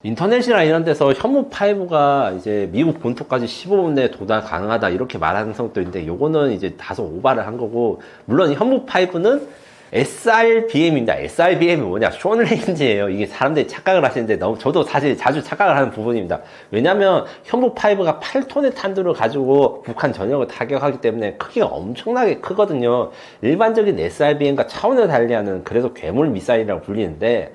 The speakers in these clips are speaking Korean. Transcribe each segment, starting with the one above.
인터넷이나 이런 데서 현무5가 이제 미국 본토까지 15분 내에 도달 가능하다 이렇게 말하는 성도 있는데 요거는 이제 다소 오바를 한 거고, 물론 현무5는 SRBM입니다. SRBM이 뭐냐? 숏레인지예요. 이게 사람들이 착각을 하시는데 저도 사실 자주 착각을 하는 부분입니다. 왜냐면 현무5가 8톤의 탄두를 가지고 북한 전역을 타격하기 때문에 크기가 엄청나게 크거든요. 일반적인 SRBM과 차원을 달리하는, 그래서 괴물 미사일이라고 불리는데,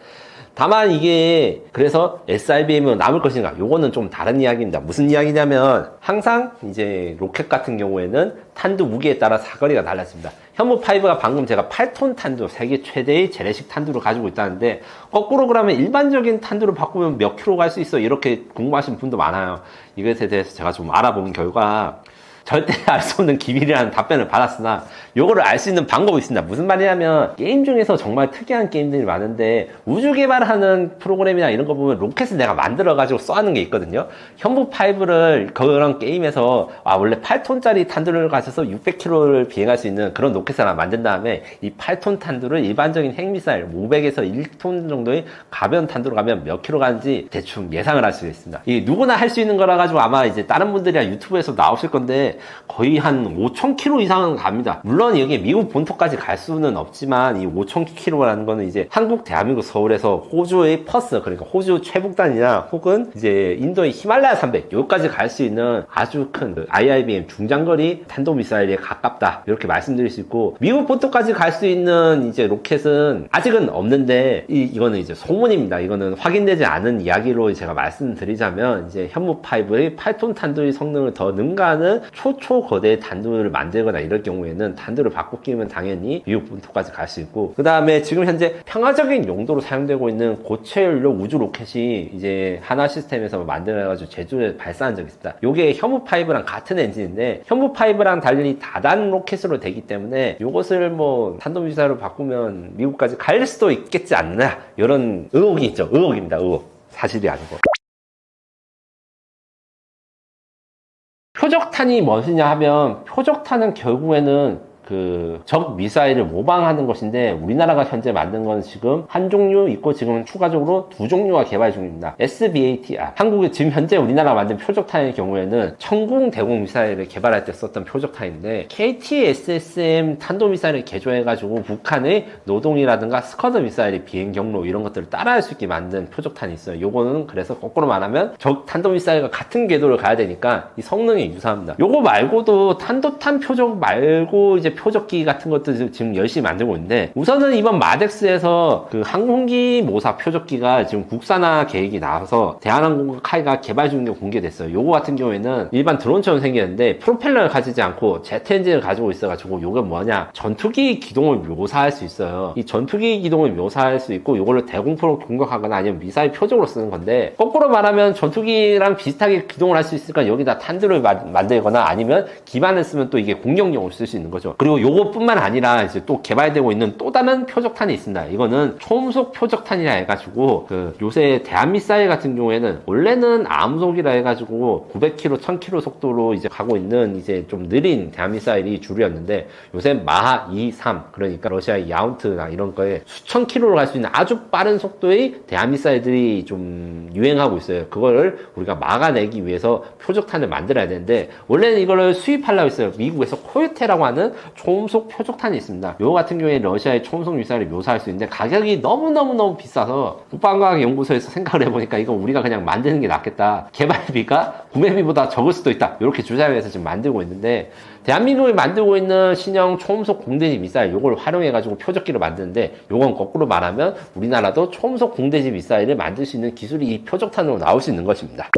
다만 이게 그래서 SRBM은 남을 것인가? 요거는 좀 다른 이야기입니다. 무슨 이야기냐면, 항상 이제 로켓 같은 경우에는 탄두 무게에 따라 사거리가 달랐습니다. 현무5가 방금 제가 8톤 탄두, 세계 최대의 재래식 탄두를 가지고 있다는데, 거꾸로 그러면 일반적인 탄두를 바꾸면 몇 킬로 갈 수 있어? 이렇게 궁금하신 분도 많아요. 이것에 대해서 제가 좀 알아본 결과 절대 알 수 없는 기밀이라는 답변을 받았으나, 요거를 알 수 있는 방법이 있습니다. 무슨 말이냐면, 게임 중에서 정말 특이한 게임들이 많은데 우주 개발하는 프로그램이나 이런 거 보면 로켓을 내가 만들어 가지고 쏘는 게 있거든요. 현무5를 그런 게임에서 원래 8톤짜리 탄두를 가셔서 600km를 비행할 수 있는 그런 로켓을 하나 만든 다음에 이 8톤 탄두를 일반적인 핵미사일 500에서 1톤 정도의 가벼운 탄두로 가면 몇 킬로 가는지 대충 예상을 할 수 있습니다. 이 누구나 할 수 있는 거라 가지고 아마 이제 다른 분들이랑 유튜브에서 나오실 건데, 거의 한 5,000km 이상은 갑니다. 물론 여기 미국 본토까지 갈 수는 없지만, 이 5,000km라는 거는 이제 한국, 대한민국 서울에서 호주의 퍼스, 그러니까 호주 최북단이나 혹은 이제 인도의 히말라야 산맥, 여기까지 갈 수 있는 아주 큰 IRBM 중장거리 탄도미사일에 가깝다, 이렇게 말씀드릴 수 있고, 미국 본토까지 갈 수 있는 이제 로켓은 아직은 없는데, 이거는 이제 소문입니다. 이거는 확인되지 않은 이야기로 제가 말씀드리자면, 이제 현무5의 8톤 탄두의 성능을 더 능가하는 초거대 탄두를 만들거나 이럴 경우에는 탄두를 바꿔 끼면 당연히 미국 본토까지 갈 수 있고, 그 다음에 지금 현재 평화적인 용도로 사용되고 있는 고체 연료 우주 로켓이 이제 하나 시스템에서 만들어가지고 제주에 발사한 적이 있습니다. 요게 현무5랑 같은 엔진인데, 현무5랑 달리 다단 로켓으로 되기 때문에 요것을 뭐 탄도미사일로 바꾸면 미국까지 갈 수도 있겠지 않나, 이런 의혹이 있죠. 의혹입니다. 의혹. 사실이 아니고. 표적탄이 무엇이냐 하면, 표적탄은 결국에는 적 미사일을 모방하는 것인데, 우리나라가 현재 만든 건 지금 한 종류 있고, 지금 추가적으로 두 종류가 개발 중입니다. SBAT, 한국에 지금 현재 우리나라가 만든 표적탄의 경우에는 천궁 대공 미사일을 개발할 때 썼던 표적탄인데, KT-SSM 탄도미사일을 개조해가지고 북한의 노동이라든가 스커드 미사일의 비행 경로 이런 것들을 따라할 수 있게 만든 표적탄이 있어요. 요거는 그래서 거꾸로 말하면 적 탄도미사일과 같은 궤도를 가야 되니까 이 성능이 유사합니다. 요거 말고도 탄도탄 표적 말고 이제 표적기 같은 것도 지금 열심히 만들고 있는데, 우선은 이번 마덱스에서 항공기 모사 표적기가 지금 국산화 계획이 나와서 대한항공과 카이가 개발 중인 게 공개됐어요. 요거 같은 경우에는 일반 드론처럼 생겼는데 프로펠러를 가지지 않고 제트 엔진을 가지고 있어가지고, 요게 뭐냐, 전투기 기동을 묘사할 수 있어요. 이 전투기 기동을 묘사할 수 있고, 요거를 대공포로 공격하거나 아니면 미사일 표적으로 쓰는 건데, 거꾸로 말하면 전투기랑 비슷하게 기동을 할 수 있으니까 여기다 탄두를 만들거나 아니면 기반을 쓰면 또 이게 공격용으로 쓸 수 있는 거죠. 그리고 요것뿐만 아니라 이제 또 개발되고 있는 또 다른 표적탄이 있습니다. 이거는 초음속 표적탄이라 해가지고, 요새 대한미사일 같은 경우에는 원래는 암속이라 해가지고 900km, 1000km 속도로 이제 가고 있는 이제 좀 느린 대한미사일이 주류였는데, 요새 마하 2, 3, 그러니까 러시아의 야운트나 이런 거에 수천 킬로로 갈 수 있는 아주 빠른 속도의 대한미사일들이 좀 유행하고 있어요. 그거를 우리가 막아내기 위해서 표적탄을 만들어야 되는데, 원래는 이거를 수입하려고 했어요. 미국에서 코요테라고 하는 초음속 표적탄이 있습니다. 요거 같은 경우에 러시아의 초음속 미사일을 묘사할 수 있는데 가격이 너무너무 비싸서 국방과학연구소에서 생각을 해보니까 이거 우리가 그냥 만드는 게 낫겠다, 개발비가 구매비보다 적을 수도 있다, 이렇게 주장을 해서 지금 만들고 있는데, 대한민국이 만들고 있는 신형 초음속 공대지 미사일 요걸 활용해가지고 표적기를 만드는데, 요건 거꾸로 말하면 우리나라도 초음속 공대지 미사일을 만들 수 있는 기술이 이 표적탄으로 나올 수 있는 것입니다.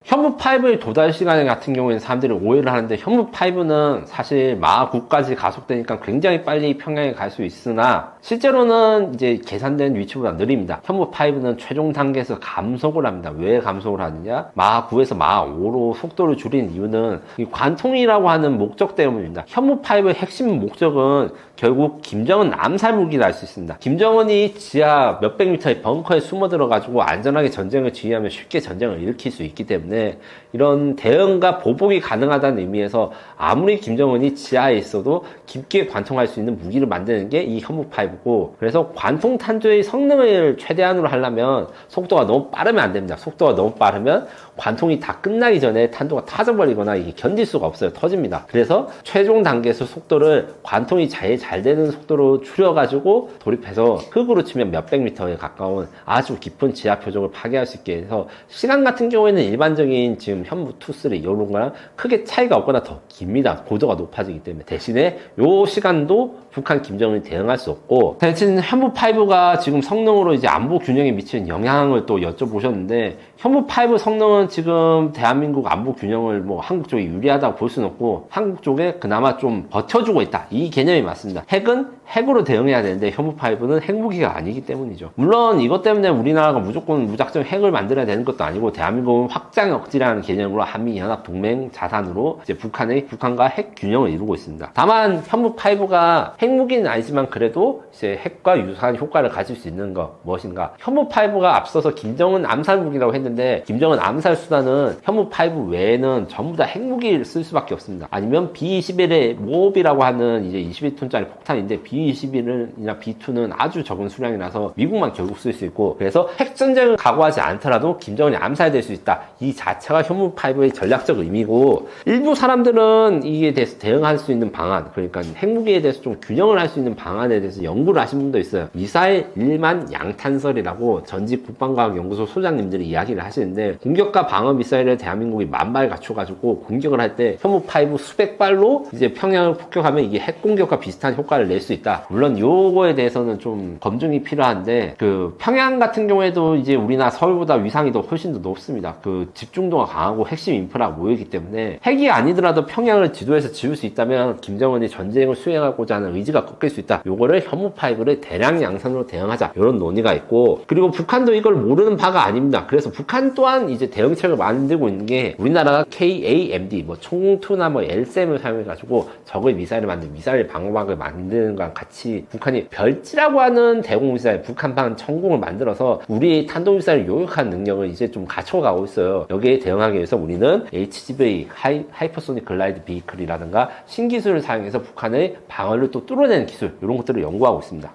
현무5의 도달 시간 같은 경우에는 사람들이 오해를 하는데, 현무5는 사실 마하 9까지 가속되니까 굉장히 빨리 평양에 갈 수 있으나, 실제로는 이제 계산된 위치보다 느립니다. 현무5는 최종 단계에서 감속을 합니다. 왜 감속을 하느냐? 마하 9에서 마하 5로 속도를 줄인 이유는 이 관통이라고 하는 목적 때문입니다. 현무5의 핵심 목적은 결국 김정은 암살 무기를 알 수 있습니다. 김정은이 지하 몇백 미터의 벙커에 숨어 들어가지고 안전하게 전쟁을 지휘하면 쉽게 전쟁을 일으킬 수 있기 때문에 이런 대응과 보복이 가능하다는 의미에서 아무리 김정은이 지하에 있어도 깊게 관통할 수 있는 무기를 만드는 게 이 현무5고, 그래서 관통 탄두의 성능을 최대한으로 하려면 속도가 너무 빠르면 안 됩니다. 속도가 너무 빠르면 관통이 다 끝나기 전에 탄두가 타져버리거나 이게 견딜 수가 없어요. 터집니다. 그래서 최종 단계에서 속도를 관통이 제일 잘 되는 속도로 줄여가지고 돌입해서 흙으로 치면 몇백 미터에 가까운 아주 깊은 지하 표적을 파괴할 수 있게 해서 시간 같은 경우에는 일반적인 지금 현무 2, 3 이런 거랑 크게 차이가 없거나 더 깁니다. 고도가 높아지기 때문에. 대신에 요 시간도 북한 김정은이 대응할 수 없고, 대신 현무5가 지금 성능으로 이제 안보 균형에 미치는 영향을 또 여쭤보셨는데, 현무5 성능은 지금 대한민국 안보 균형을 뭐 한국 쪽이 유리하다고 볼 수는 없고 한국 쪽에 그나마 좀 버텨주고 있다, 이 개념이 맞습니다. 핵은 핵으로 대응해야 되는데 현무5는 핵무기가 아니기 때문이죠. 물론 이것 때문에 우리나라가 무조건 무작정 핵을 만들어야 되는 것도 아니고, 대한민국은 확장 억지라는 개념으로 한미연합 동맹 자산으로 이제 북한과 핵 균형을 이루고 있습니다. 다만 현무5가 핵무기는 아니지만 그래도 이제 핵과 유사한 효과를 가질 수 있는 거 무엇인가? 현무5가 앞서서 김정은 암살 무기라고 했는데, 김정은 암살 수단은 현무5 외에는 전부 다 핵무기를 쓸 수밖에 없습니다. 아니면 B-21의 모업이라고 하는 이제 21톤짜리 폭탄인데, B-21이나 B2는 아주 적은 수량이라서 미국만 결국 쓸 수 있고, 그래서 핵전쟁을 각오하지 않더라도 김정은이 암살될 수 있다, 이 자체가 현무5의 전략적 의미고, 일부 사람들은 이에 대해서 대응할 수 있는 방안, 그러니까 핵무기에 대해서 좀 균형을 할 수 있는 방안에 대해서 연구를 하신 분도 있어요. 미사일 1만 양탄설이라고 전직 국방과학연구소 소장님들이 이야기를 하시는데, 공격과 방어 미사일을 대한민국이 10,000발 갖춰가지고 공격을 할 때 현무5 수백 발로 이제 평양을 폭격하면 이게 핵 공격과 비슷한 효과를 낼 수 있다. 물론 요거에 대해서는 좀 검증이 필요한데, 그 평양 같은 경우에도 이제 우리나라 서울보다 위상이 더 훨씬 더 높습니다. 그 집중도가 강하고 핵심 인프라가 모이기 때문에 핵이 아니더라도 평양을 지도에서 지울 수 있다면 김정은이 전쟁을 수행하고자 하는 의지가 꺾일 수 있다. 요거를 현무5를 대량 양산으로 대응하자, 이런 논의가 있고, 그리고 북한도 이걸 모르는 바가 아닙니다. 그래서 북한 또한 이제 대응책을 만들고 있는 게, 우리나라가 KAMD 뭐 총투나 뭐 LSM을 사용해가지고 적의 미사일을 만든 미사일 방어막을 만드는 거랑 같이 북한이 별지라고 하는 대공미사일 북한판 천공을 만들어서 우리 탄도미사일 요격하는 능력을 이제 좀 갖춰가고 있어요. 여기에 대응하기 위해서 우리는 HGV 하이퍼소닉 글라이드 비클이라든가 신기술을 사용해서 북한의 방어를 또 뚫어내는 기술, 이런 것들을 연구하고 있습니다.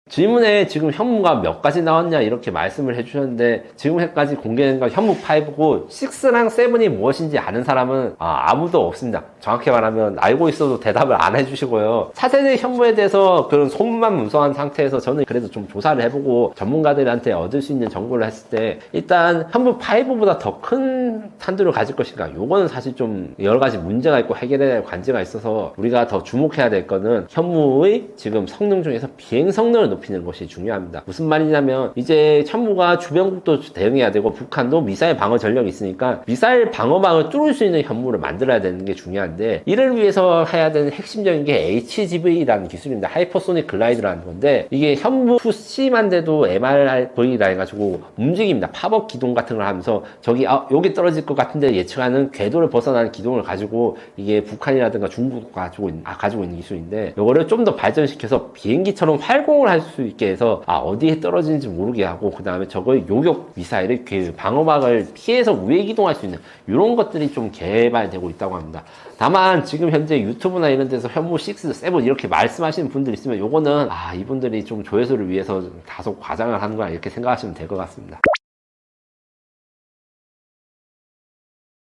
질문에 지금 현무가 몇 가지 나왔냐 이렇게 말씀을 해주셨는데, 지금까지 공개된 건 현무5고 6랑 7이 무엇인지 아는 사람은 아무도 없습니다. 정확히 말하면 알고 있어도 대답을 안 해주시고요. 차세대 현무에 대해서 그런 소문만 문서한 상태에서 저는 그래도 좀 조사를 해보고 전문가들한테 얻을 수 있는 정보를 했을 때, 일단 현무5보다 더 큰 탄두를 가질 것인가, 요거는 사실 좀 여러 가지 문제가 있고 해결해야 할 관제가 있어서 우리가 더 주목해야 될 거는 현무의 지금 성능 중에서 비행 성능을 높이는 것이 중요합니다. 무슨 말이냐면, 이제 현무가 주변국도 대응해야 되고 북한도 미사일 방어 전력이 있으니까 미사일 방어망을 뚫을 수 있는 현무를 만들어야 되는 게 중요한데, 이를 위해서 해야 되는 핵심적인 게 HGV라는 기술입니다. 하이퍼소닉 글라이드라는 건데, 이게 현무2C만 돼도 MRV라 해가지고 움직입니다. 팝업 기동 같은 걸 하면서 저기 여기 떨어질 것 같은데 예측하는 궤도를 벗어나는 기동을 가지고, 이게 북한이라든가 중국도 가지고 있는 기술인데, 이거를 좀 더 발전시켜서 비행기처럼 활공을 할 수 있게 해서 어디에 떨어지는지 모르게 하고, 그 다음에 저거의 요격 미사일을 그 방어막을 피해서 우회 기동할 수 있는 이런 것들이 좀 개발되고 있다고 합니다. 다만 지금 현재 유튜브나 이런 데서 현무 6, 7 이렇게 말씀하시는 분들 있으면, 요거는 이분들이 좀 조회수를 위해서 다소 과장을 하는 거야, 이렇게 생각하시면 될 것 같습니다.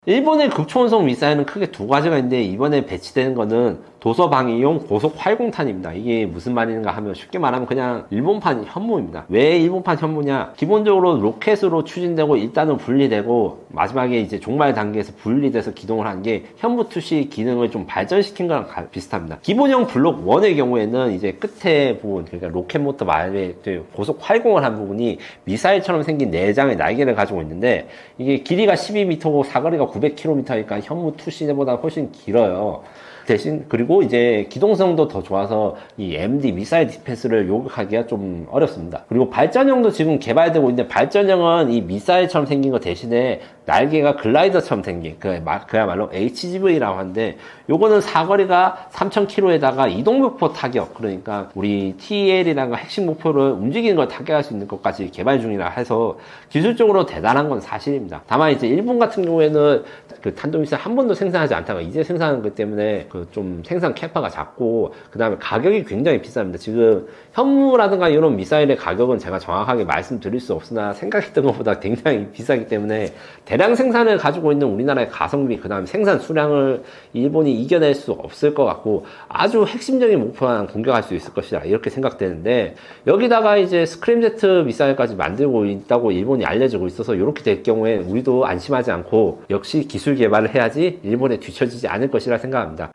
일본의 극초원성 미사일은 크게 두 가지가 있는데, 이번에 배치되는 거는 도서방위용 고속 활공탄입니다. 이게 무슨 말인가 하면, 쉽게 말하면 그냥 일본판 현무입니다. 왜 일본판 현무냐? 기본적으로 로켓으로 추진되고 일단은 분리되고 마지막에 이제 종말 단계에서 분리돼서 기동을 하는 게 현무2C 기능을 좀 발전시킨 거랑 비슷합니다. 기본형 블록 1의 경우에는 이제 끝에 부분, 그러니까 로켓 모터 말에 고속 활공을 한 부분이 미사일처럼 생긴 4장의 날개를 가지고 있는데, 이게 길이가 12m고 사거리가 900km니까 현무2C보다 훨씬 길어요. 대신 그리고 이제 기동성도 더 좋아서 이 MD 미사일 디펜스를 요격하기가 좀 어렵습니다. 그리고 발전형도 지금 개발되고 있는데, 발전형은 이 미사일처럼 생긴 거 대신에 날개가 글라이더처럼 생긴 그야말로 HGV라고 하는데, 요거는 사거리가 3000km에다가 이동목표 타격, 그러니까 우리 TL이라는 핵심 목표를 움직이는 걸 타격할 수 있는 것까지 개발 중이라 해서 기술적으로 대단한 건 사실입니다. 다만 이제 일본 같은 경우에는 그 탄도미사일 한 번도 생산하지 않다가 이제 생산하는 것 때문에 그 좀 생산 캐파가 작고, 그 다음에 가격이 굉장히 비쌉니다. 지금 현무라든가 이런 미사일의 가격은 제가 정확하게 말씀드릴 수 없으나 생각했던 것보다 굉장히 비싸기 때문에 대량 생산을 가지고 있는 우리나라의 가성비, 그 다음에 생산 수량을 일본이 이겨낼 수 없을 것 같고, 아주 핵심적인 목표만 공격할 수 있을 것이다, 이렇게 생각되는데, 여기다가 이제 스크램제트 미사일까지 만들고 있다고 일본이 알려지고 있어서 이렇게 될 경우에 우리도 안심하지 않고 역시 기술 개발을 해야지 일본에 뒤처지지 않을 것이라 생각합니다.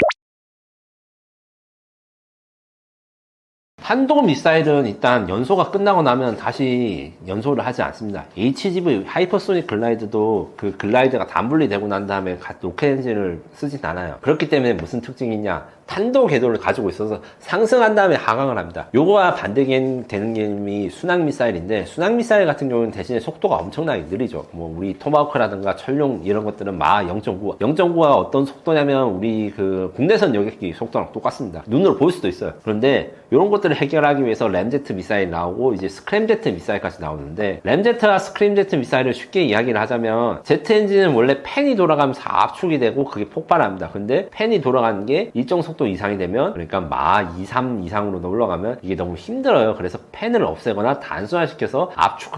탄도미사일은 일단 연소가 끝나고 나면 다시 연소를 하지 않습니다. HGV 하이퍼소닉 글라이드도 그 글라이드가 단분리되고 난 다음에 로켓 엔진을 쓰진 않아요. 그렇기 때문에 무슨 특징이 있냐, 탄도 궤도를 가지고 있어서 상승한 다음에 하강을 합니다. 요거와 반대되는 개념이 순항미사일인데, 순항미사일 같은 경우는 대신에 속도가 엄청나게 느리죠. 뭐 우리 토마호크라든가 철룡 이런 것들은 마 0.9, 0.9가 어떤 속도냐면 우리 그 국내선 여객기 속도랑 똑같습니다. 눈으로 볼 수도 있어요. 그런데 이런 것들을 해결하기 위해서 램제트 미사일 나오고 이제 스크램제트 미사일까지 나오는데, 램제트와 스크램제트 미사일을 쉽게 이야기를 하자면, 제트 엔진은 원래 팬이 돌아가면서 압축이 되고 그게 폭발합니다. 근데 팬이 돌아가는 게 일정 속도 이상이 되면, 그러니까 마 2, 3 이상으로 올라가면 이게 너무 힘들어요. 그래서 팬을 없애거나 단순화시켜서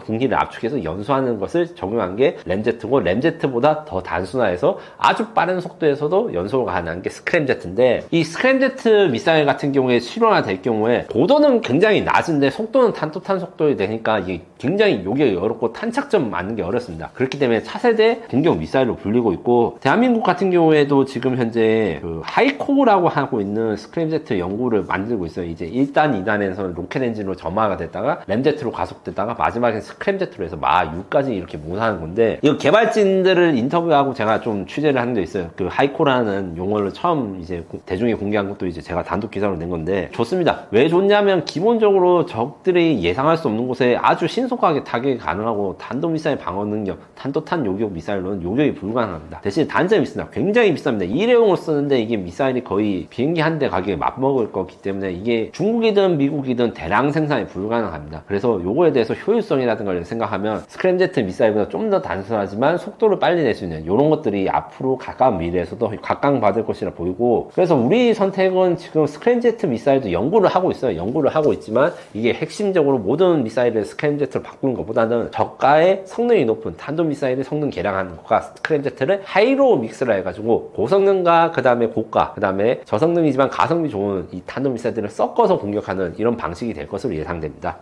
공기를 압축해서 연소하는 것을 적용한 게 램제트고, 램제트보다 더 단순화해서 아주 빠른 속도에서도 연소가 가능한 게 스크램제트인데, 이 스크램제트 미사일 같은 경우에 실용화 될 경우에 고도는 굉장히 낮은데 속도는 탄도탄 속도에 되니까 이게 굉장히 요격이 어렵고 탄착점 맞는 게 어렵습니다. 그렇기 때문에 차세대 공격 미사일로 불리고 있고, 대한민국 같은 경우에도 지금 현재 그 하이코라고 하고 있는 스크램제트 연구를 만들고 있어요. 이제 1단, 2단에서는 로켓 엔진으로 점화가 됐다가 램제트로 가속됐다가 마지막엔 스크램제트로 해서 마 6까지 이렇게 모사하는 건데, 이 개발진들을 인터뷰하고 제가 좀 취재를 한 게 있어요. 그 하이코라는 용어를 처음 이제 대중에 공개한 것도 이제 제가 단독 기사로 낸 건데, 좋습니다. 왜 좋냐면 기본적으로 적들이 예상할 수 없는 곳에 아주 신속하게 타격이 가능하고, 탄도미사일 방어 능력, 탄도탄 요격 미사일로는 요격이 불가능합니다. 대신 단점이 있습니다. 굉장히 비쌉니다. 일회용으로 쓰는데 이게 미사일이 거의 비행기 한 대 가격에 맞먹을 거기 때문에 이게 중국이든 미국이든 대량 생산이 불가능합니다. 그래서 요거에 대해서 효율성이라든가 를 생각하면 스크램제트 미사일보다 좀 더 단순하지만 속도를 빨리 낼 수 있는 이런 것들이 앞으로 가까운 미래에서도 각광받을 것이라 보이고, 그래서 우리 선택은 지금 스크램제트 미사일도 연구를 하고 있어요. 연구를 하고 있지만 이게 핵심적으로 모든 미사일을 스크램제트로 바꾸는 것보다는 저가의 성능이 높은 탄도미사일의 성능 개량하는 것과 스크램제트를 하이로 믹스를 해가지고 고성능과 그 다음에 고가, 그 다음에 저성능이지만 가성비 좋은 이 탄도미사일들을 섞어서 공격하는 이런 방식이 될 것으로 예상됩니다.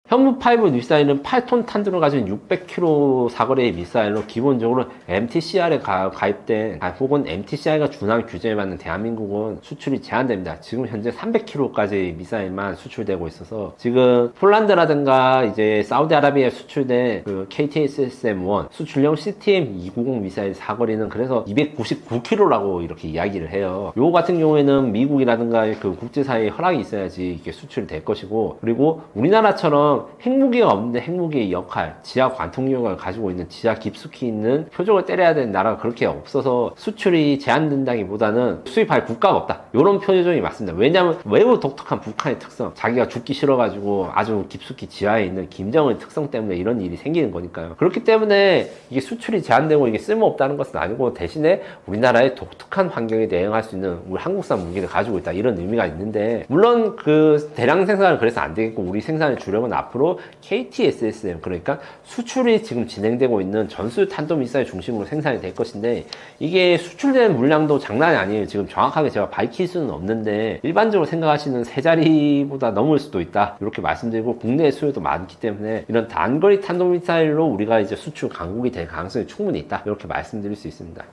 현무5 미사일은 8톤 탄두를 가진 600km 사거리의 미사일로 기본적으로 MTCR에 가입된, 혹은 MTCR가 준하는 규제에 맞는 대한민국은 수출이 제한됩니다. 지금 현재 300km까지 미사일만 수출되고 있어서, 지금 폴란드라든가 이제 사우디아라비아에 수출된 그 KTSSM-1 수출용 CTM-290 미사일 사거리는 그래서 299km라고 이렇게 이야기를 해요. 요 같은 경우에는 미국이라든가 그 국제사회의 허락이 있어야지 이게 수출이 될 것이고, 그리고 우리나라처럼 핵무기가 없는데 핵무기의 역할, 지하 관통력을 가지고 있는, 지하 깊숙이 있는 표적을 때려야 되는 나라가 그렇게 없어서 수출이 제한된다기보다는 수입할 국가가 없다, 이런 표정이 맞습니다. 왜냐하면 매우 독특한 북한의 특성, 자기가 죽기 싫어가지고 아주 깊숙이 지하에 있는 김정은의 특성 때문에 이런 일이 생기는 거니까요. 그렇기 때문에 이게 수출이 제한되고 이게 쓸모없다는 것은 아니고, 대신에 우리나라의 독특한 환경에 대응할 수 있는 우리 한국산 무기를 가지고 있다, 이런 의미가 있는데, 물론 그 대량 생산은 그래서 안 되겠고, 우리 생산을 주려면 앞으로 KTSSM, 그러니까 수출이 지금 진행되고 있는 전술 탄도미사일 중심으로 생산이 될 것인데, 이게 수출된 물량도 장난이 아니에요. 지금 정확하게 제가 밝힐 수는 없는데 일반적으로 생각하시는 세 자리보다 넘을 수도 있다, 이렇게 말씀드리고, 국내 수요도 많기 때문에 이런 단거리 탄도미사일로 우리가 이제 수출 강국이 될 가능성이 충분히 있다, 이렇게 말씀드릴 수 있습니다.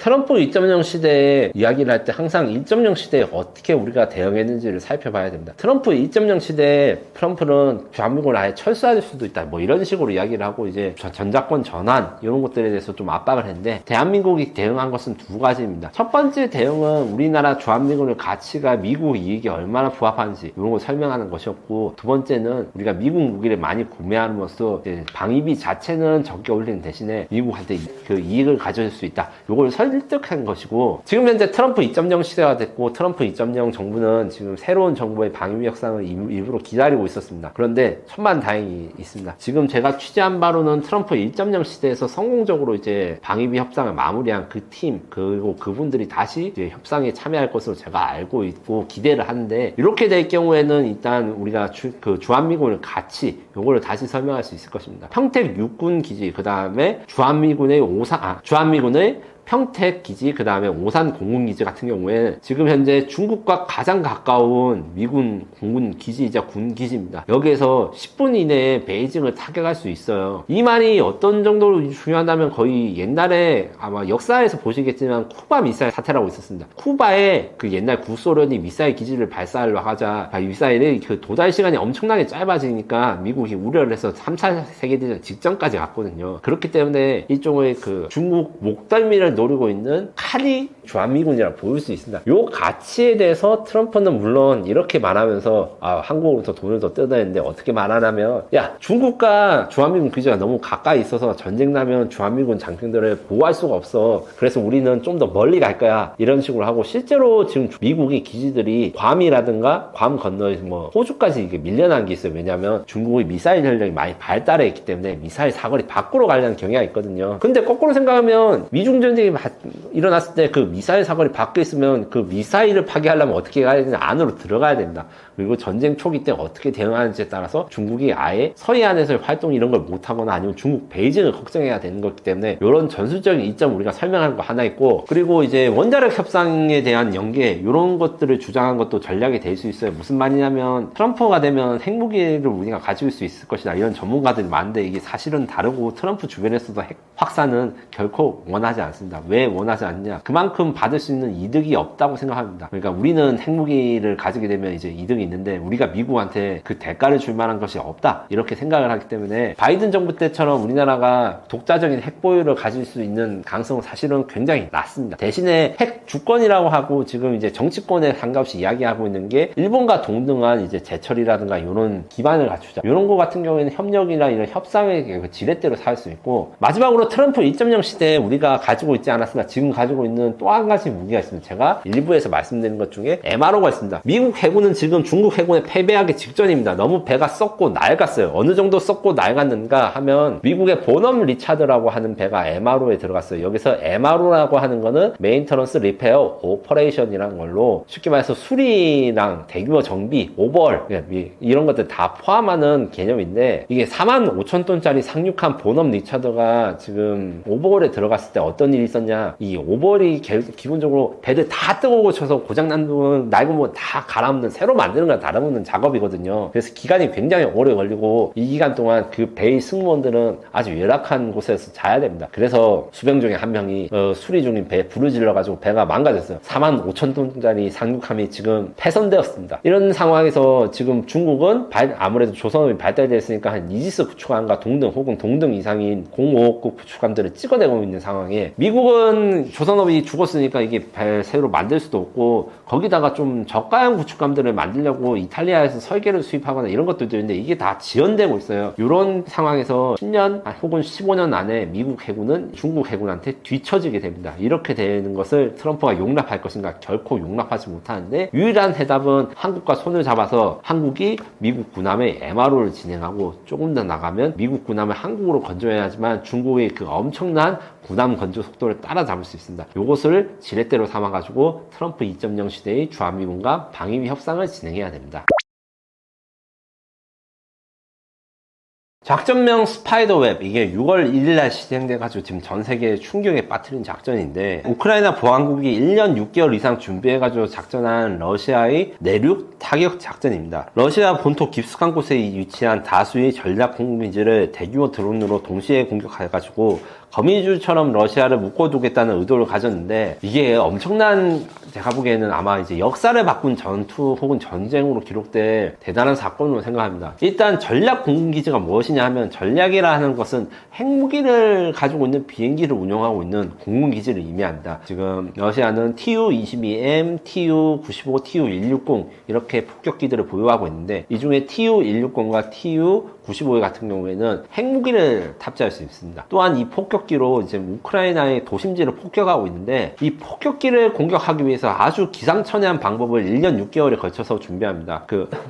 트럼프 2.0 시대에 이야기를 할 때 항상 1.0 시대에 어떻게 우리가 대응했는지를 살펴봐야 됩니다. 트럼프 2.0 시대에 트럼프는 주한미군을 아예 철수할 수도 있다. 뭐 이런 식으로 이야기를 하고 이제 전작권 전환 이런 것들에 대해서 좀 압박을 했는데 대한민국이 대응한 것은 두 가지입니다. 첫 번째 대응은 우리나라 주한미군의 가치가 미국 이익에 얼마나 부합하는지 이런 걸 설명하는 것이었고, 두 번째는 우리가 미국 무기를 많이 구매함으로써 방위비 자체는 적게 올리는 대신에 미국한테 그 이익을 가져올 수 있다. 이걸 설득한 것이고, 지금 현재 트럼프 2.0 시대가 됐고 트럼프 2.0 정부는 지금 새로운 정부의 방위비 협상을 일부러 기다리고 있었습니다. 그런데 천만다행이 있습니다. 지금 제가 취재한 바로는 트럼프 1.0 시대에서 성공적으로 이제 방위비 협상을 마무리한 그 팀, 그리고 그분들이 다시 이제 협상에 참여할 것으로 제가 알고 있고 기대를 하는데, 이렇게 될 경우에는 일단 우리가 주한미군의 가치 요거를 다시 설명할 수 있을 것입니다. 평택 육군 기지, 그 다음에 주한미군의 평택 기지, 그 다음에 오산 공군기지 같은 경우에 지금 현재 중국과 가장 가까운 미군 공군 기지이자 군 기지입니다. 여기에서 10분 이내에 베이징을 타격할 수 있어요. 이 말이 어떤 정도로 중요하다면 거의 옛날에 아마 역사에서 보시겠지만 쿠바 미사일 사태라고 있었습니다. 쿠바에 그 옛날 구소련이 미사일 기지를 발사하려 하자 미사일의 그 도달 시간이 엄청나게 짧아지니까 미국이 우려를 해서 3차 세계대전 직전까지 갔거든요. 그렇기 때문에 일종의 그 중국 목덜미를 노리고 있는 칼이 주한미군이라 보일 수 있습니다. 요 가치에 대해서 트럼프는 물론 이렇게 말하면서 한국으로부터 돈을 더 뜯어냈는데 어떻게 말하냐면, 야, 중국과 주한미군 기지가 너무 가까이 있어서 전쟁 나면 주한미군 장병들을 보호할 수가 없어. 그래서 우리는 좀 더 멀리 갈 거야. 이런 식으로 하고, 실제로 지금 미국의 기지들이 괌이라든가 괌 건너에서 뭐 호주까지 이게 밀려난 게 있어요. 왜냐하면 중국의 미사일 전력이 많이 발달해 있기 때문에 미사일 사거리 밖으로 가려는 경향이 있거든요. 근데 거꾸로 생각하면 미중 전쟁이 일어났을 때 그 미사일 사거리 밖에 있으면 그 미사일을 파괴하려면 어떻게 가야 되냐, 안으로 들어가야 됩니다. 그리고 전쟁 초기 때 어떻게 대응하는지에 따라서 중국이 아예 서해안에서의 활동 이런 걸 못하거나 아니면 중국 베이징을 걱정해야 되는 거기 때문에 이런 전술적인 이점 우리가 설명하는 거 하나 있고, 그리고 이제 원자력 협상에 대한 연계 이런 것들을 주장한 것도 전략이 될 수 있어요. 무슨 말이냐면 트럼프가 되면 핵무기를 우리가 가질 수 있을 것이다 이런 전문가들이 많은데, 이게 사실은 다르고 트럼프 주변에서도 핵 확산은 결코 원하지 않습니다. 왜 원하지 않느냐, 그만큼 받을 수 있는 이득이 없다고 생각합니다. 그러니까 우리는 핵무기를 가지게 되면 이제 이득이 있는데 우리가 미국한테 그 대가를 줄 만한 것이 없다 이렇게 생각을 하기 때문에 바이든 정부 때처럼 우리나라가 독자적인 핵 보유를 가질 수 있는 가능성은 사실은 굉장히 낮습니다. 대신에 핵 주권이라고 하고 지금 이제 정치권에 상관없이 이야기하고 있는 게 일본과 동등한 이제 제철이라든가 이런 기반을 갖추자, 이런 거 같은 경우에는 협력이나 이런 협상의 지렛대로 살 수 있고, 마지막으로 트럼프 2.0 시대에 우리가 가지고 있지 않았으나 지금 가지고 있는 또 한 가지 무기가 있습니다. 제가 일부에서 말씀드린 것 중에 MRO가 있습니다. 미국 해군은 지금 중국 해군에 패배하기 직전입니다. 너무 배가 썩고 낡았어요. 어느 정도 썩고 낡았는가 하면 미국의 본엄 리차드라고 하는 배가 MRO에 들어갔어요. 여기서 MRO라고 하는 거는 메인터넌스 리페어 오퍼레이션이라는 걸로, 쉽게 말해서 수리랑 대규모 정비, 오버홀 이런 것들 다 포함하는 개념인데, 이게 45,000톤짜리 상륙한 본엄 리차드가 지금 오버홀에 들어갔을 때 어떤 일이 있었냐, 이 오버홀이 기본적으로 배들 다 뜨고 고쳐서 고장난 부분 낡은 부분 다 갈아엎는, 새로 만드는 걸 달아붙는 작업이거든요. 그래서 기간이 굉장히 오래 걸리고 이 기간 동안 그 배의 승무원들은 아주 열악한 곳에서 자야 됩니다. 그래서 수병 중에 한 명이 수리 중인 배에 불을 질러가지고 배가 망가졌어요. 45,000톤짜리 상륙함이 지금 폐선되었습니다. 이런 상황에서 지금 중국은 아무래도 조선업이 발달되어 있으니까 한 이지스 구축함과 동등 혹은 동등 이상인 055급 구축함들을 찍어내고 있는 상황에, 미국은 조선업이 죽었으니까 이게 배 새로 만들 수도 없고, 거기다가 좀 저가형 구축함들을 만들려고 이탈리아에서 설계를 수입하거나 이런 것들도 있는데 이게 다 지연되고 있어요. 이런 상황에서 10년 혹은 15년 안에 미국 해군은 중국 해군한테 뒤처지게 됩니다. 이렇게 되는 것을 트럼프가 용납할 것인가? 결코 용납하지 못하는데, 유일한 해답은 한국과 손을 잡아서 한국이 미국 군함의 MRO를 진행하고, 조금 더 나가면 미국 군함을 한국으로 건조해야 하지만 중국의 그 엄청난 군함 건조 속도를 따라잡을 수 있습니다. 이것을 지렛대로 삼아가지고 트럼프 2.0 시대의 주한미군과 방위비 협상을 진행해야 됩니다. 작전명 스파이더웹, 이게 6월 1일날 시행돼가지고 지금 전 세계에 충격에 빠뜨린 작전인데, 우크라이나 보안국이 1년 6개월 이상 준비해가지고 작전한 러시아의 내륙 타격 작전입니다. 러시아 본토 깊숙한 곳에 위치한 다수의 전략 공군기지를 대규모 드론으로 동시에 공격해가지고 거미줄처럼 러시아를 묶어두겠다는 의도를 가졌는데 이게 엄청난, 제가 보기에는 아마 이제 역사를 바꾼 전투 혹은 전쟁으로 기록될 대단한 사건으로 생각합니다. 일단 전략 공군기지가 무엇이냐 하면, 전략이라 하는 것은 핵무기를 가지고 있는 비행기를 운영하고 있는 공군기지를 의미합니다. 지금 러시아는 Tu-22M, Tu-95, Tu-160 이렇게 폭격기들을 보유하고 있는데, 이 중에 Tu-160과 Tu-95 같은 경우에는 핵무기를 탑재할 수 있습니다. 또한 이 폭격기로 이제 우크라이나의 도심지를 폭격하고 있는데, 이 폭격기를 공격하기 위해서 아주 기상천외한 방법을 1년 6개월에 걸쳐서 준비합니다.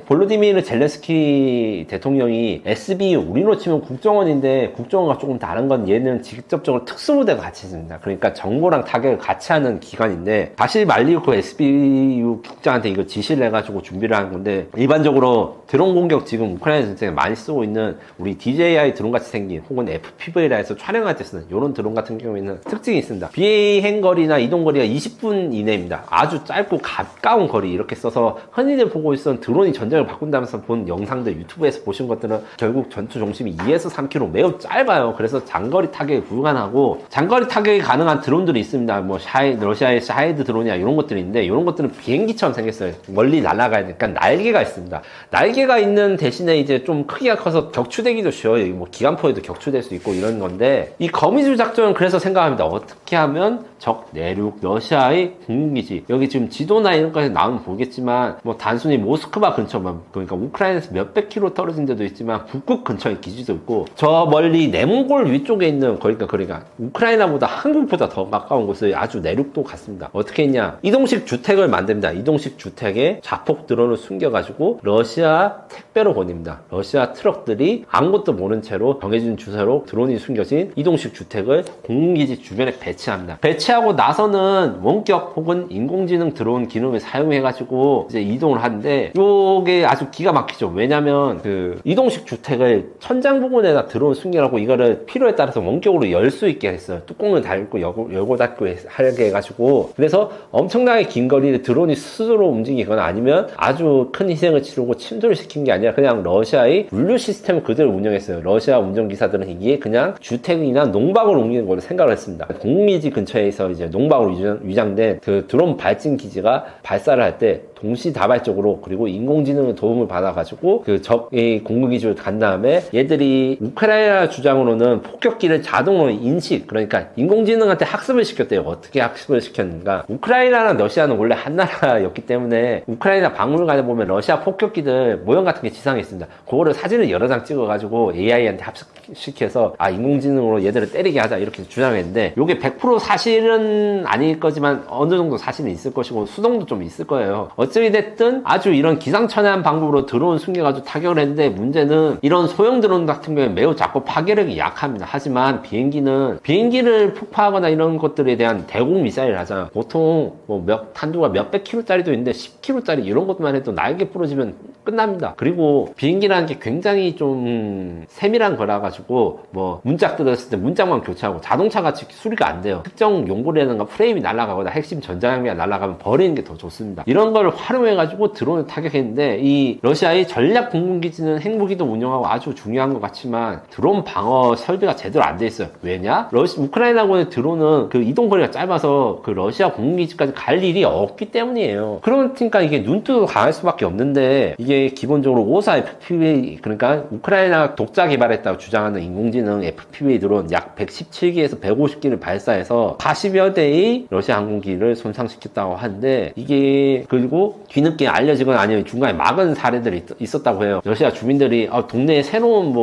볼로디미르 젤렌스키 대통령이 SBU, 우리로 치면 국정원인데 국정원과 조금 다른 건, 얘는 직접적으로 특수부대가 같이 있습니다. 그러니까 정보랑 타격을 같이 하는 기관인데, 바실 말리우크 SBU 국장한테 이거 지시를 해가지고 준비를 하는 건데, 일반적으로 드론 공격 지금 우크라이나 전쟁에 많이 쓰고 있는 우리 DJI 드론 같이 생긴, 혹은 FPV라 해서 촬영할 때 쓰는 이런 드론 같은 경우에는 특징이 있습니다. 비행거리나 이동거리가 20분 이내입니다. 아주 짧고 가까운 거리 이렇게 써서, 흔히들 보고 있었던 드론이 전쟁을 바꾼다면서 본 영상들, 유튜브에서 보신 것들은 결국 전투 중심이 2에서 3km, 매우 짧아요. 그래서 장거리 타격이 불가능하고, 장거리 타격이 가능한 드론들이 있습니다. 뭐 러시아의 샤헤드 드론이나 이런 것들이 있는데, 이런 것들은 비행기처럼 생겼어요. 멀리 날아가야 되니까 날개가 있습니다. 날개가 있는 대신에 이제 좀 크기가 커서 격추되기도 쉬워요. 뭐 기관포에도 격추될 수 있고 이런 건데, 이 거미줄 작전은 그래서 생각합니다. 어떻게 하면 적 내륙 러시아의 공군기지, 여기 지금 지도나 이런 거에서 나오면 보겠지만, 뭐 단순히 모스크바 근처만, 그러니까 우크라이나에서 몇백 킬로 떨어진 데도 있지만 북극 근처에 기지도 있고, 저 멀리 내몽골 위쪽에 있는, 그러니까 우크라이나보다 한국보다 더 가까운 곳에 아주 내륙도 갔습니다. 어떻게 했냐, 이동식 주택을 만듭니다. 이동식 주택에 자폭 드론을 숨겨가지고 러시아 택배로 보냅니다. 러시아 트럭들이 아무것도 모른 채로 정해진 주소로 드론이 숨겨진 이동식 주택을 공군기지 주변에 배치합니다. 배치하고 나서는 원격 혹은 인공지능 드론 기능을 사용해가지고 이제 이동을 하는데, 요게 아주 기가 막히죠. 왜냐면 이동식 주택을 천장 부분에다 드론 숨겨놓고 이거를 필요에 따라서 원격으로 열 수 있게 했어요. 뚜껑을 닫고 열고 닫고 하게 해가지고, 그래서 엄청나게 긴 거리를 드론이 스스로 움직이거나 아니면 아주 큰 희생을 치르고 침투를 시킨 게 아니라 그냥 러시아의 물류 시스템을 그대로 운영했어요. 러시아 운전기사들은 이게 그냥 주택이나 농박으로 옮기는 걸로 생각을 했습니다. 공군기지 근처에서 이제 농박으로 위장된 드론 발진 기지가 발사를 할 때 동시다발적으로, 그리고 인공지능의 도움을 받아가지고 적의 공군기지를 간 다음에, 얘들이 우크라이나 주장으로는 폭격기를 자동으로 인식, 그러니까 인공지능한테 학습을 시켰대요. 어떻게 학습을 시켰는가, 우크라이나랑 러시아는 원래 한 나라였기 때문에 우크라이나 박물관에 보면 러시아 폭격기들 모형 같은 게 지상에 있습니다. 그거를 사진을 여러 장 찍어가지고 AI한테 합숙시켜서 인공지능으로 얘들을 때리게 하자 이렇게 주장했는데, 요게 100% 사실은 아닐 거지만 어느 정도 사실은 있을 것이고 수동도 좀 있을 거예요. 어찌 됐든 아주 이런 기상천외한 방법으로 드론 숨겨가지고 타격을 했는데, 문제는 이런 소형 드론 같은 경우에 매우 작고 파괴력이 약합니다. 하지만 비행기를 폭파하거나 이런 것들에 대한 대공 미사일을 하잖아. 보통 뭐 탄두가 몇백 킬로짜리도 있는데 10킬로짜리 이런 것만 해도 날개 부러지면 끝납니다. 그리고 비행기라는 게 굉장히 좀 세밀한 거라 가지고, 뭐 문짝 뜯었을 때 문짝만 교체하고, 자동차 같이 수리가 안 돼요. 특정 용고리라든가 프레임이 날아가거나 핵심 전자장비가 날아가면 버리는 게 더 좋습니다. 이런 걸 활용해가지고 드론을 타격했는데, 이 러시아의 전략 공군기지는 핵무기도 운영하고 아주 중요한 것 같지만 드론 방어 설비가 제대로 안 돼 있어요. 왜냐? 우크라이나군의 드론은 이동거리가 짧아서 러시아 공군기지까지 갈 일이 없기 때문이에요. 그러니까 이게 눈뜨고 강할 수밖에 없는데, 이게 기본적으로 오사 FPV, 그러니까 우크라이나 독자 개발했다고 주장하는 인공지능 FPV 드론 약 117기에서 150기를 발사해서 40여 대의 러시아 항공기를 손상시켰다고 하는데, 이게 그리고 뒤늦게 알려지거나 아니면 중간에 막은 사례들이 있었다고 해요. 러시아 주민들이 동네에 새로운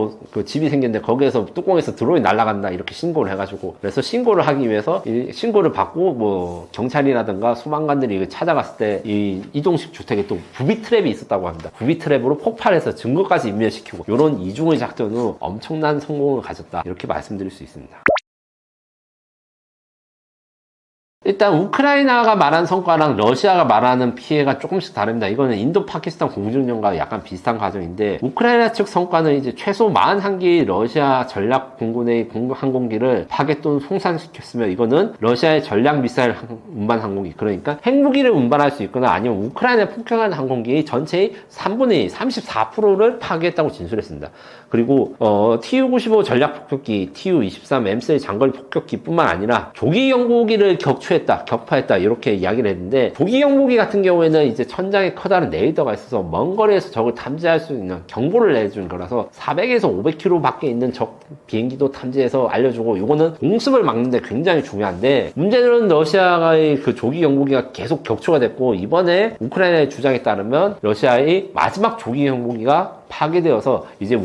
집이 생겼는데 거기에서 뚜껑에서 드론이 날아간다 이렇게 신고를 해가지고, 그래서 신고를 하기 위해서 신고를 받고 뭐 경찰이라든가 소방관들이 찾아갔을 때 이 이동식 주택에 또 부비 트랩이 있었다고 합니다. 부비 트랩으로 폭발해서 증거까지 인멸시키고, 이런 이중의 작전으로 엄청난 성공을 가졌다 이렇게 말씀드릴 수 있습니다. 일단 우크라이나가 말한 성과랑 러시아가 말하는 피해가 조금씩 다릅니다. 이거는 인도 파키스탄 공중전과 약간 비슷한 과정인데, 우크라이나 측 성과는 이제 최소 41기 러시아 전략 공군의 항공기를 파괴 또는 손상시켰으며, 이거는 러시아의 전략 미사일 운반 항공기, 그러니까 핵무기를 운반할 수 있거나 아니면 우크라이나에 폭격하는 항공기 전체의 3분의 2, 34%를 파괴했다고 진술했습니다. 그리고 TU-95 전략 폭격기, TU-23 M3 장거리 폭격기뿐만 아니라 조기 경보기를 격파했다 이렇게 이야기를 했는데, 조기 경보기 같은 경우에는 이제 천장에 커다란 레이더가 있어서 먼 거리에서 적을 탐지할 수 있는 경보를 내준 거라서 400에서 500km 밖에 있는 적 비행기도 탐지해서 알려주고, 이거는 공습을 막는데 굉장히 중요한데, 문제는 러시아의 그 조기 경보기가 계속 격추가 됐고, 이번에 우크라이나의 주장에 따르면 러시아의 마지막 조기 경보기가 파괴되어서 이제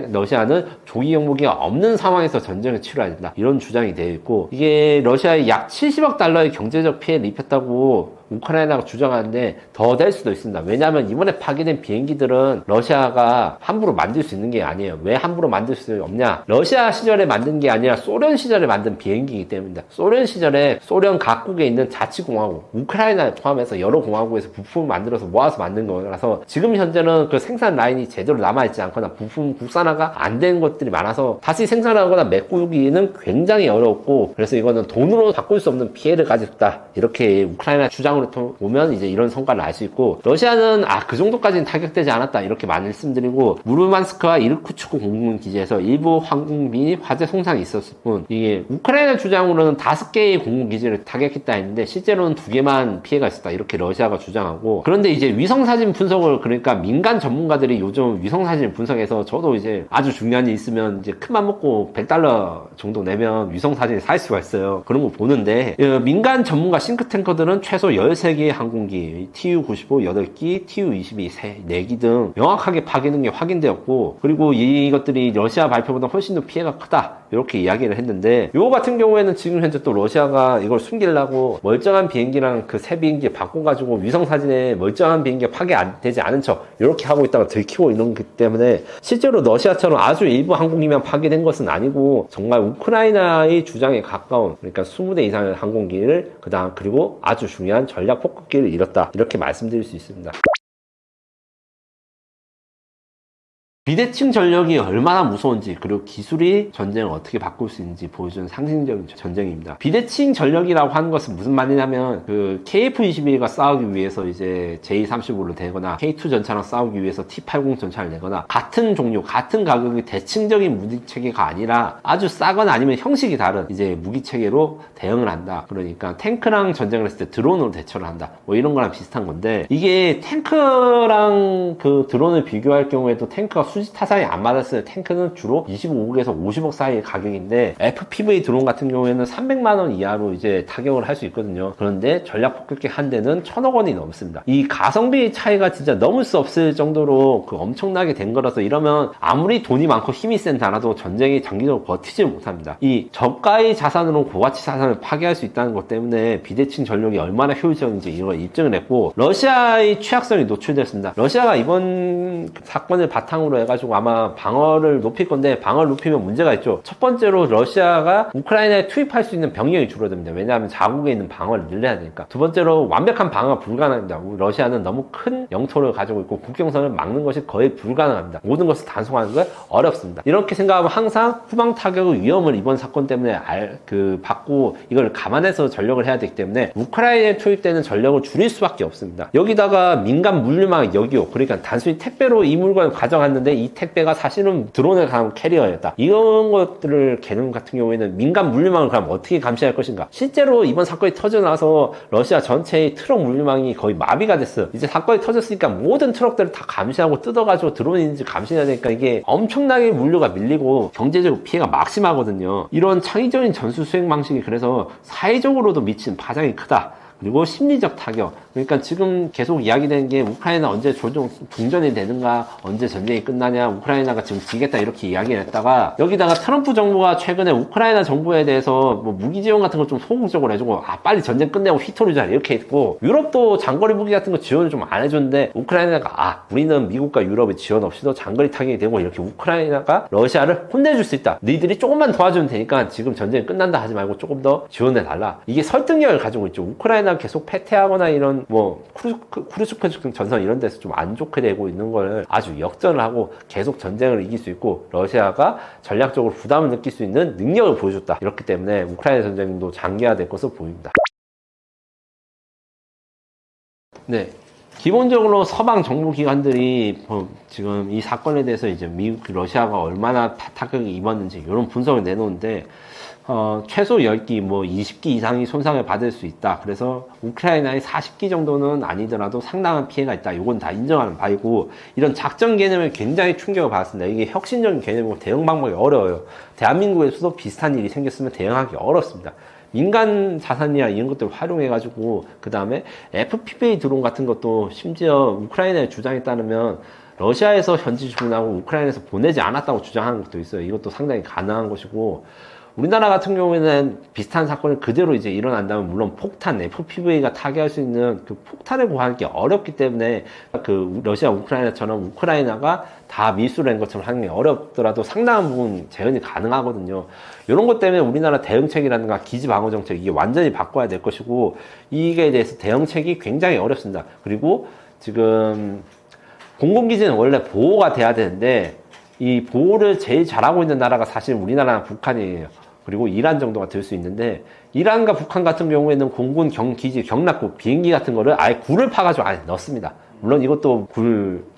러시아는 조기 경보기가 없는 상황에서 전쟁을 치러야 된다, 이런 주장이 되어 있고, 이게 러시아에 약 70억 달러의 경제적 피해를 입혔다고 우크라이나가 주장하는데 더 될 수도 있습니다. 왜냐하면 이번에 파괴된 비행기들은 러시아가 함부로 만들 수 있는 게 아니에요. 왜 함부로 만들 수 없냐? 러시아 시절에 만든 게 아니라 소련 시절에 만든 비행기이기 때문입니다. 소련 시절에 소련 각국에 있는 자치공화국, 우크라이나 포함해서 여러 공화국에서 부품을 만들어서 모아서 만든 거라서, 지금 현재는 그 생산 라인이 제대로 남아있지 않거나 부품 국산화가 안 된 것들이 많아서 다시 생산하거나 메꾸기는 굉장히 어렵고, 그래서 이거는 돈으로 바꿀 수 없는 피해를 가졌다, 이렇게 우크라이나 주장으로 보면 이제 이런 성과를 알 수 있고, 러시아는 그 정도까지는 타격되지 않았다, 이렇게 말씀드리고, 무르만스크와 이르쿠츠크 공군 기지에서 일부 항공비 화재 손상이 있었을 뿐, 이게 우크라이나 주장으로는 5개의 공군 기지를 타격했다 했는데 실제로는 2개만 피해가 있었다, 이렇게 러시아가 주장하고, 그런데 이제 위성사진 분석을, 그러니까 민간 전문가들이 요즘 위성사진 분석해서, 저도 이제 아주 중요한 일 있으면 이제 큰맘 먹고 $100 정도 내면 위성사진을 살 수가 있어요. 그런 거 보는데, 민간 전문가 싱크탱커들은 최소 13개의 항공기, TU-95 8기, TU-22 4기 등 명확하게 파괴된 게 확인되었고, 그리고 이것들이 러시아 발표보다 훨씬 더 피해가 크다, 이렇게 이야기를 했는데, 이거 같은 경우에는 지금 현재 또 러시아가 이걸 숨기려고 멀쩡한 비행기랑 그 새 비행기 바꿔가지고 위성사진에 멀쩡한 비행기가 파괴되지 않은 척 이렇게 하고 있다가 들키고 있는 거기 때문에, 실제로 러시아처럼 아주 일부 항공기만 파괴된 것은 아니고 정말 우크라이나의 주장에 가까운, 그러니까 20대 이상의 항공기를, 그리고 아주 중요한 전략 폭격기를 잃었다, 이렇게 말씀드릴 수 있습니다. 비대칭 전력이 얼마나 무서운지, 그리고 기술이 전쟁을 어떻게 바꿀 수 있는지 보여주는 상징적인 전쟁입니다. 비대칭 전력이라고 하는 것은 무슨 말이냐면, 그 KF-21과 싸우기 위해서 이제 J-35를 대거나 K2 전차랑 싸우기 위해서 T-80 전차를 내거나, 같은 종류, 같은 가격의 대칭적인 무기체계가 아니라 아주 싸거나 아니면 형식이 다른 이제 무기체계로 대응을 한다. 그러니까 탱크랑 전쟁을 했을 때 드론으로 대처를 한다, 뭐 이런 거랑 비슷한 건데, 이게 탱크랑 그 드론을 비교할 경우에도 탱크가 수지 타산이 안 맞았어요. 탱크는 주로 25억에서 50억 사이의 가격인데, FPV 드론 같은 경우에는 300만원 이하로 이제 타격을 할 수 있거든요. 그런데 전략 폭격기 한 대는 1000억 원이 넘습니다. 이 가성비 차이가 진짜 넘을 수 없을 정도로 엄청나게 된 거라서, 이러면 아무리 돈이 많고 힘이 센 나라도 전쟁이 장기적으로 버티지 못합니다. 이 저가의 자산으로 고가치 자산을 파괴할 수 있다는 것 때문에 비대칭 전력이 얼마나 효율적인지 이걸 입증을 했고, 러시아의 취약성이 노출됐습니다. 러시아가 이번 사건을 바탕으로 해가지고 아마 방어를 높일 건데, 방어를 높이면 문제가 있죠. 첫 번째로 러시아가 우크라이나에 투입할 수 있는 병력이 줄어듭니다. 왜냐하면 자국에 있는 방어를 늘려야 되니까. 두 번째로 완벽한 방어가 불가능합니다. 러시아는 너무 큰 영토를 가지고 있고 국경선을 막는 것이 거의 불가능합니다. 모든 것을 단속하는 건 어렵습니다. 이렇게 생각하면 항상 후방 타격의 위험을 이번 사건 때문에 받고 이걸 감안해서 전력을 해야 되기 때문에 우크라이나에 투입되는 전력을 줄일 수밖에 없습니다. 여기다가 민간 물류망 여기요. 그러니까 단순히 택배로 이 물건을 가져갔는데 이 택배가 사실은 드론을 가는 캐리어였다, 이런 것들을 개념 같은 경우에는 민간 물류망을 그럼 어떻게 감시할 것인가. 실제로 이번 사건이 터져나서 러시아 전체의 트럭 물류망이 거의 마비가 됐어요. 이제 사건이 터졌으니까 모든 트럭들을 다 감시하고 뜯어가지고 드론이 있는지 감시해야 되니까 이게 엄청나게 물류가 밀리고 경제적 피해가 막심하거든요. 이런 창의적인 전술 수행 방식이 그래서 사회적으로도 미친 파장이 크다. 그리고 심리적 타격, 그러니까 지금 계속 이야기되는 게 우크라이나 언제 종전이 되는가, 언제 전쟁이 끝나냐, 우크라이나가 지금 지겠다 이렇게 이야기를 했다가 여기다가 트럼프 정부가 최근에 우크라이나 정부에 대해서 뭐 무기 지원 같은 거 좀 소극적으로 해주고 빨리 전쟁 끝내고 휘토르자 이렇게 했고, 유럽도 장거리 무기 같은 거 지원을 좀 안 해줬는데 우크라이나가 우리는 미국과 유럽의 지원 없이도 장거리 타격이 되고 이렇게 우크라이나가 러시아를 혼내줄 수 있다, 너희들이 조금만 도와주면 되니까 지금 전쟁이 끝난다 하지 말고 조금 더 지원해달라, 이게 설득력을 가지고 있죠. 우크라이나 계속 패퇴하거나 이런 뭐 쿠르스크 전선 이런 데서 좀 안 좋게 되고 있는 걸 아주 역전을 하고 계속 전쟁을 이길 수 있고 러시아가 전략적으로 부담을 느낄 수 있는 능력을 보여줬다. 이렇기 때문에 우크라이나 전쟁도 장기화될 것으로 보입니다. 네. 기본적으로 서방 정부기관들이 지금 이 사건에 대해서 이제 미국, 러시아가 얼마나 타격을 입었는지 이런 분석을 내놓는데, 최소 10기, 뭐 20기 이상이 손상을 받을 수 있다. 그래서 우크라이나의 40기 정도는 아니더라도 상당한 피해가 있다. 이건 다 인정하는 바이고, 이런 작전 개념에 굉장히 충격을 받았습니다. 이게 혁신적인 개념이고 대응 방법이 어려워요. 대한민국에서도 비슷한 일이 생겼으면 대응하기 어렵습니다. 민간 자산이나 이런 것들을 활용해가지고, 그 다음에 FPV 드론 같은 것도 심지어 우크라이나의 주장에 따르면 러시아에서 현지 주문하고 우크라이나에서 보내지 않았다고 주장하는 것도 있어요. 이것도 상당히 가능한 것이고, 우리나라 같은 경우에는 비슷한 사건이 그대로 이제 일어난다면 물론 폭탄, FPV가 타격할 수 있는 그 폭탄을 구하기 어렵기 때문에 그 러시아, 우크라이나처럼 우크라이나가 다 밀수를 한 것처럼 하는 게 어렵더라도 상당한 부분 재현이 가능하거든요. 이런 것 때문에 우리나라 대응책이라든가 기지 방어 정책 이게 완전히 바꿔야 될 것이고, 이게 대해서 대응책이 굉장히 어렵습니다. 그리고 지금 공군기지는 원래 보호가 돼야 되는데 이 보호를 제일 잘하고 있는 나라가 사실 우리나라랑 북한이에요. 그리고 이란 정도가 될 수 있는데, 이란과 북한 같은 경우에는 공군 경기지, 경납국, 비행기 같은 거를 아예 굴을 파가지고 안에 넣습니다. 물론 이것도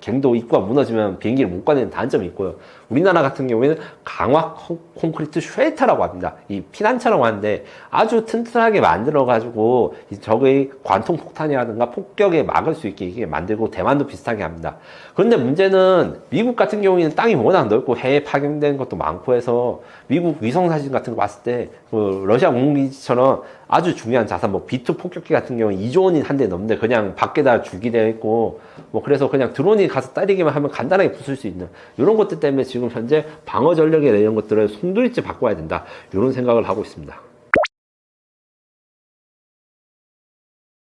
갱도 입구가 무너지면 비행기를 못 가는 단점이 있고요. 우리나라 같은 경우에는 강화 콘크리트 쉘터라고 합니다. 이 피난처라고 하는데 아주 튼튼하게 만들어가지고 적의 관통 폭탄이라든가 폭격에 막을 수 있게 이게 만들고, 대만도 비슷하게 합니다. 그런데 문제는 미국 같은 경우에는 땅이 워낙 넓고 해외 파견된 것도 많고 해서 미국 위성사진 같은 거 봤을 때 러시아 공군기지처럼 아주 중요한 자산, 뭐 B2 폭격기 같은 경우는 2조 원이 한 대 넘는데 그냥 밖에다 주기되어 있고, 뭐 그래서 그냥 드론이 가서 때리기만 하면 간단하게 부술 수 있는 이런 것들 때문에 지금 현재 방어 전력이나 이런 것들을 송두리째 바꿔야 된다, 이런 생각을 하고 있습니다.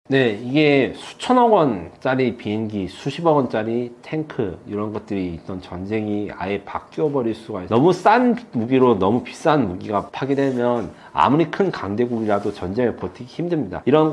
네, 이게 수천억 원짜리 비행기, 수십억 원짜리 탱크 이런 것들이 있던 전쟁이 아예 바뀌어 버릴 수가 있어요. 너무 싼 무기로 너무 비싼 무기가 파괴되면 아무리 큰 강대국이라도 전쟁을 버티기 힘듭니다. 이런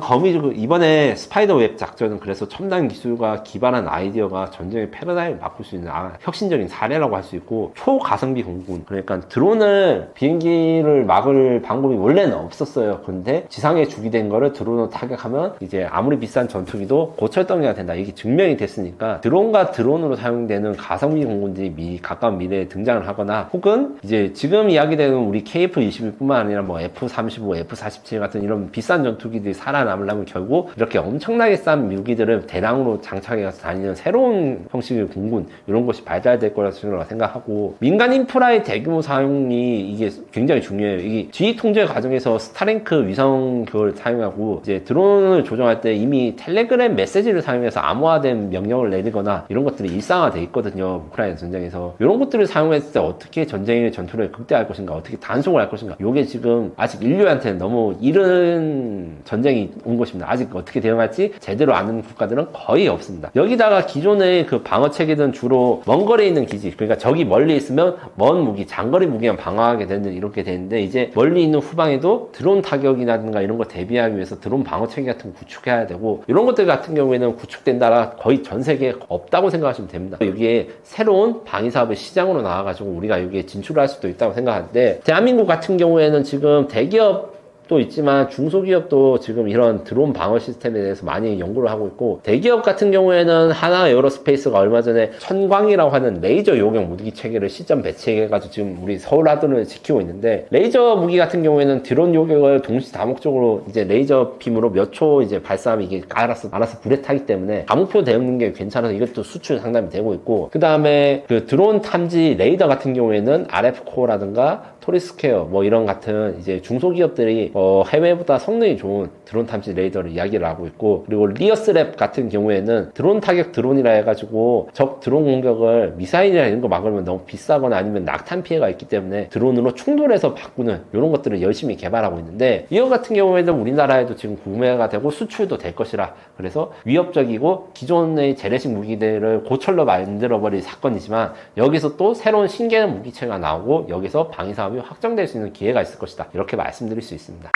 이번에 스파이더웹 작전은 그래서 첨단 기술과 기반한 아이디어가 전쟁의 패러다임을 바꿀 수 있는 혁신적인 사례라고 할 수 있고, 초가성비 공군, 그러니까 드론을, 비행기를 막을 방법이 원래는 없었어요. 그런데 지상에 주기된 거를 드론으로 타격하면 이제 아무리 비싼 전투기도 고철덩이가 된다, 이게 증명이 됐으니까 드론과 드론으로 사용되는 가성비 공군들이 가까운 미래에 등장을 하거나, 혹은 이제 지금 이야기되는 우리 KF-21뿐만 아니라 뭐 F-35, F-47 같은 이런 비싼 전투기들이 살아남으려면 결국 이렇게 엄청나게 싼 무기들을 대량으로 장착해서 다니는 새로운 형식의 공군, 이런 것이 발달될 거라고 생각하고, 민간 인프라의 대규모 사용이 이게 굉장히 중요해요. 이게 지휘 통제 과정에서 스타링크 위성 그걸 사용하고, 이제 드론을 조정할 때 이미 텔레그램 메시지를 사용해서 암호화된 명령을 내리거나 이런 것들이 일상화돼 있거든요. 우크라이나 전쟁에서 이런 것들을 사용했을 때 어떻게 전쟁의 전투를 극대화할 것인가, 어떻게 단속을 할 것인가, 이게 지금 아직 인류한테는 너무 이른 전쟁이 온 것입니다. 아직 어떻게 대응할지 제대로 아는 국가들은 거의 없습니다. 여기다가 기존의 그 방어 체계는 주로 먼 거리에 있는 기지, 그러니까 적이 멀리 있으면 먼 무기, 장거리 무기만 방어하게 되는, 이렇게 되는데, 이제 멀리 있는 후방에도 드론 타격이라든가 이런 걸 대비하기 위해서 드론 방어 체계 같은 거 구축해야 되고, 이런 것들 같은 경우에는 구축된다라 거의 전 세계에 없다고 생각하시면 됩니다. 여기에 새로운 방위 사업의 시장으로 나와가지고 우리가 여기에 진출할 수도 있다고 생각하는데, 대한민국 같은 경우에는 지금 대기업도 있지만 중소기업도 지금 이런 드론 방어 시스템에 대해서 많이 연구를 하고 있고, 대기업 같은 경우에는 하나 에어로스페이스가 얼마 전에 천광이라고 하는 레이저 요격 무기 체계를 시점 배치해가지고 지금 우리 서울 하드를 지키고 있는데, 레이저 무기 같은 경우에는 드론 요격을 동시다목적으로 이제 레이저 빔으로 몇 초 이제 발사하면 이게 알아서 불에 타기 때문에 감옥표 대응 능력이 괜찮아서 이것도 수출 상담이 되고 있고, 그 다음에 그 드론 탐지 레이더 같은 경우에는 RF코어라든가 토리스퀘어 뭐 이런 같은 이제 중소기업들이 해외보다 성능이 좋은 드론 탐지 레이더를 이야기를 하고 있고, 그리고 리어스랩 같은 경우에는 드론 타격 드론이라 해가지고 적 드론 공격을 미사일이나 이런 거 막으면 너무 비싸거나 아니면 낙탄 피해가 있기 때문에 드론으로 충돌해서 바꾸는 이런 것들을 열심히 개발하고 있는데, 이거 같은 경우에는 우리나라에도 지금 구매가 되고 수출도 될 것이라, 그래서 위협적이고 기존의 재래식 무기들을 고철로 만들어버릴 사건이지만 여기서 또 새로운 신개념 무기체가 나오고 여기서 방위 사업이 확장될 수 있는 기회가 있을 것이다, 이렇게 말씀드릴 수 있습니다.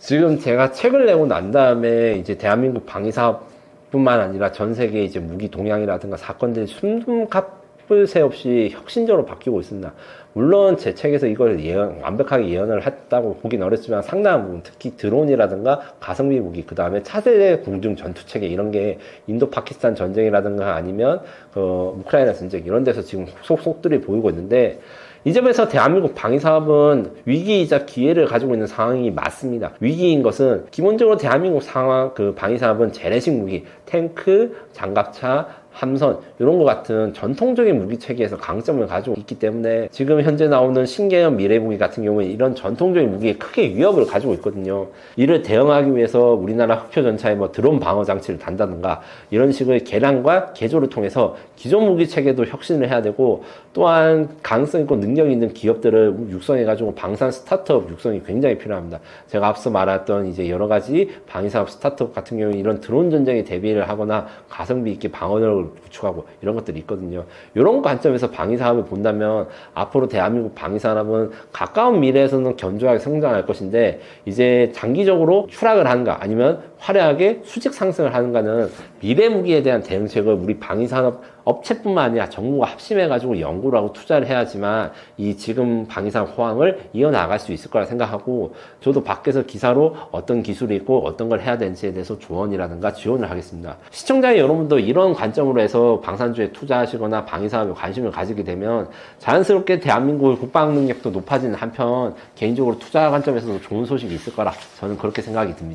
지금 제가 책을 내고 난 다음에 이제 대한민국 방위 사업뿐만 아니라 전 세계 이제 무기 동향이라든가 사건들이 숨값을 새 없이 혁신적으로 바뀌고 있습니다. 물론 제 책에서 이걸 완벽하게 예언을 했다고 보긴 어렵지만 상당한 부분, 특히 드론이라든가 가성비 무기, 그 다음에 차세대 공중 전투 체계, 이런 게 인도 파키스탄 전쟁이라든가 아니면 우크라이나 전쟁, 이런 데서 지금 속속들이 보이고 있는데, 이 점에서 대한민국 방위사업은 위기이자 기회를 가지고 있는 상황이 맞습니다. 위기인 것은 기본적으로 대한민국 상황, 방위사업은 재래식 무기, 탱크, 장갑차, 함선, 이런 것 같은 전통적인 무기 체계에서 강점을 가지고 있기 때문에 지금 현재 나오는 신개념 미래 무기 같은 경우에 이런 전통적인 무기에 크게 위협을 가지고 있거든요. 이를 대응하기 위해서 우리나라 흑표 전차에 드론 방어 장치를 단다든가 이런 식의 개량과 개조를 통해서 기존 무기 체계도 혁신을 해야 되고, 또한 가능성 있고 능력 있는 기업들을 육성해가지고 방산 스타트업 육성이 굉장히 필요합니다. 제가 앞서 말했던 이제 여러 가지 방위사업 스타트업 같은 경우에 이런 드론 전쟁에 대비를 하거나 가성비 있게 방어력을 구축하고 이런 것들이 있거든요. 이런 관점에서 방위사업을 본다면 앞으로 대한민국 방위산업은 가까운 미래에서는 견조하게 성장할 것인데, 이제 장기적으로 추락을 하는가 아니면 화려하게 수직 상승을 하는가는 미래 무기에 대한 대응책을 우리 방위산업 업체뿐만 아니라 정부가 합심해가지고 연구를 하고 투자를 해야지만 이 지금 방위산업 호황을 이어나갈 수 있을 거라 생각하고, 저도 밖에서 기사로 어떤 기술이 있고 어떤 걸 해야 되는지에 대해서 조언이라든가 지원을 하겠습니다. 시청자 여러분도 이런 관점으로 해서 방산주에 투자하시거나 방위산업에 관심을 가지게 되면 자연스럽게 대한민국의 국방 능력도 높아지는 한편 개인적으로 투자 관점에서도 좋은 소식이 있을 거라 저는 그렇게 생각이 듭니다.